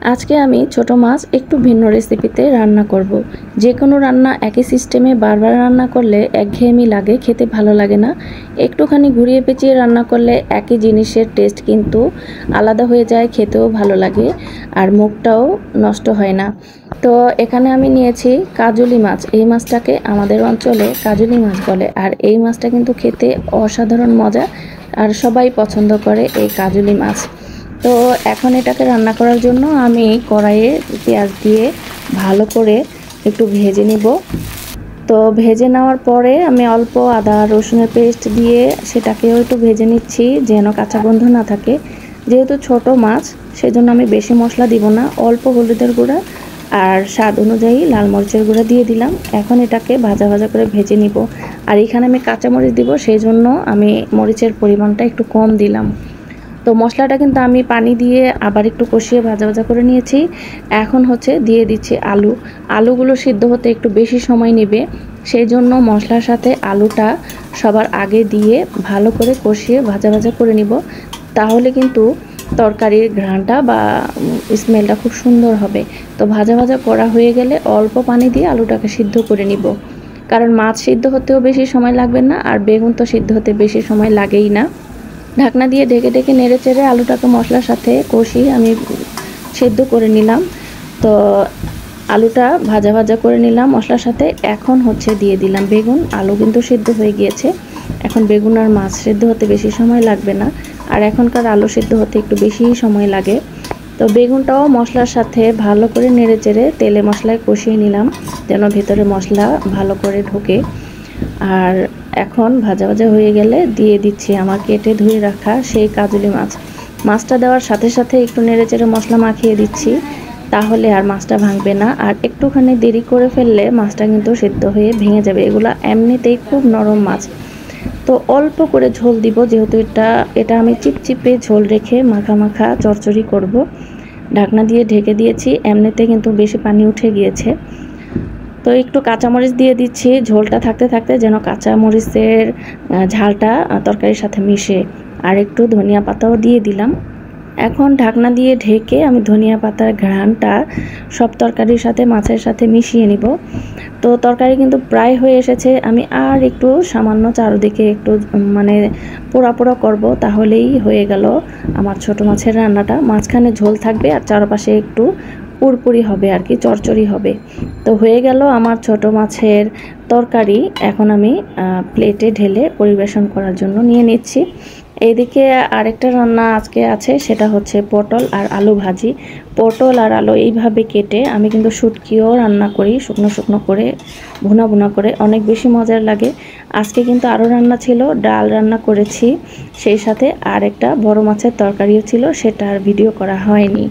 আজকে আমি ছোট মাছ একটু ভিন্ন রেসিপিতে রান্না করব। যে কোনো রান্না একই সিস্টেমে বারবার রান্না করলে একঘেয়েমি লাগে, খেতে ভালো লাগে না। একটুখানি ঘুরিয়ে পেঁচিয়ে রান্না করলে একই জিনিসের টেস্ট কিন্তু আলাদা হয়ে যায়, খেতেও ভালো লাগে আর মুখটাও নষ্ট হয় না। তো এখানে আমি নিয়েছি কাজলি মাছ। এই মাছটাকে আমাদের অঞ্চলে কাজলি মাছ বলে, আর এই মাছটা কিন্তু খেতে অসাধারণ মজা আর সবাই পছন্দ করে এই কাজলি মাছ। তো এখন এটাকে রান্না করার জন্য আমি কড়াইয়ে পেঁয়াজ দিয়ে ভালো করে একটু ভেজে নিব। তো ভেজে নেওয়ার পরে আমি অল্প আদা রসুনের পেস্ট দিয়ে সেটাকেও একটু ভেজে নিচ্ছি যেন কাঁচা গন্ধ না থাকে। যেহেতু ছোট মাছ সেজন্য আমি বেশি মশলা দিব না, অল্প হলুদের গুঁড়া আর স্বাদ অনুযায়ী লাল মরিচের গুঁড়া দিয়ে দিলাম। এখন এটাকে ভাজা ভাজা করে ভেজে নিব। আর এখানে আমি কাঁচামরিচ দিব, সেই জন্য আমি মরিচের পরিমাণটা একটু কম দিলাম। তো মশলাটা কিন্তু আমি পানি দিয়ে আবার একটু কষিয়ে ভাজা ভাজা করে নিয়েছি। এখন দিয়ে দিচ্ছি আলুগুলো সিদ্ধ হতে একটু বেশি সময় নেবে, সেই জন্য মশলার সাথে আলুটা সবার আগে দিয়ে ভালো করে কষিয়ে ভাজা ভাজা করে নিব। তাহলে কিন্তু তরকারির ঘ্রাণটা বা স্মেলটা খুব সুন্দর হবে। তো ভাজা ভাজা করা হয়ে গেলে অল্প পানি দিয়ে আলুটাকে সিদ্ধ করে নিব, কারণ মাছ সিদ্ধ হতেও বেশি সময় লাগবে না আর বেগুন তো সিদ্ধ হতে বেশি সময় লাগেই না। ঢাকনা দিয়ে ঢেকে ঢেকে নেড়ে চেড়ে আলুটাকে মশলার সাথে কষিয়ে আমি সেদ্ধ করে নিলাম। তো আলুটা ভাজা ভাজা করে নিলাম মশলার সাথে। এখন দিয়ে দিলাম বেগুন। আলু কিন্তু সেদ্ধ হয়ে গিয়েছে। এখন বেগুন আর মাছ সেদ্ধ হতে বেশি সময় লাগবে না, আর এখনকার আলু সেদ্ধ হতে একটু বেশি সময় লাগে। তো বেগুনটাও মশলার সাথে ভালো করে নেড়ে চেড়ে তেলে মশলায় কষিয়ে নিলাম যেন ভেতরে মশলা ভালো করে ঢোকে। আর এখন ভাজা ভাজা হয়ে গেলে দিয়ে দিচ্ছি আমার কেটে ধুয়ে রাখা সেই কাজলি মাছ। মাছটা দেওয়ার সাথে সাথে একটু নেড়ে চেড়ে মশলা মাখিয়ে দিচ্ছি, তাহলে আর মাছটা ভাঙবে না। আর একটুখানি দেরি করে ফেললে মাছটা কিন্তু সেদ্ধ হয়ে ভেঙে যাবে। এগুলো এমনিতেই খুব নরম মাছ। তো অল্প করে ঝোল দিব, যেহেতু এটা আমি চিপচিপে ঝোল রেখে মাখা মাখা চচ্চড়ি করব। ঢাকনা দিয়ে ঢেকে দিয়েছি, এমনিতে কিন্তু বেশি পানি উঠে গিয়েছে। তো একটু কাঁচামরিচ দিয়ে দিচ্ছি ঝোলটা থাকতে থাকতে, যেন কাঁচামরিচের ঝালটা তরকারির সাথে মিশে। আর একটু ধনিয়া পাতাও দিয়ে দিলাম। এখন ঢাকনা দিয়ে ঢেকে আমি ধনিয়া পাতার ঘ্রাণটা সব তরকারির সাথে মাছের সাথে মিশিয়ে নিব। তো তরকারি কিন্তু প্রায় হয়ে এসেছে। আমি আর একটু সামান্য চারদিকে একটু পোড়া পোড়া করব, তাহলেই হয়ে গেল আমার ছোট মাছের রান্নাটা। মাঝখানে ঝোল থাকবে আর চারপাশে একটু পুরপুরি হবে আর কি, চরচরি হবে। তো হয়ে গেল আমার ছোট মাছের তরকারি। এখন আমি প্লেটে ঢেলে পরিবেশন করার জন্য নিয়ে নিচ্ছি। এইদিকে আরেকটা রান্না আজকে আছে, সেটা হচ্ছে পটল আর আলু ভাজি। পটল আর আলু এইভাবে কেটে আমি কিন্তু শুটকিও রান্না করি, শুকনো শুকনো করে ভুনা ভুনা করে, অনেক বেশি মজার লাগে। আজকে কিন্তু আরও রান্না ছিল, ডাল রান্না করেছি, সেই সাথে আর একটা বড় মাছের তরকারিও ছিল, সেটা আর ভিডিও করা হয়নি।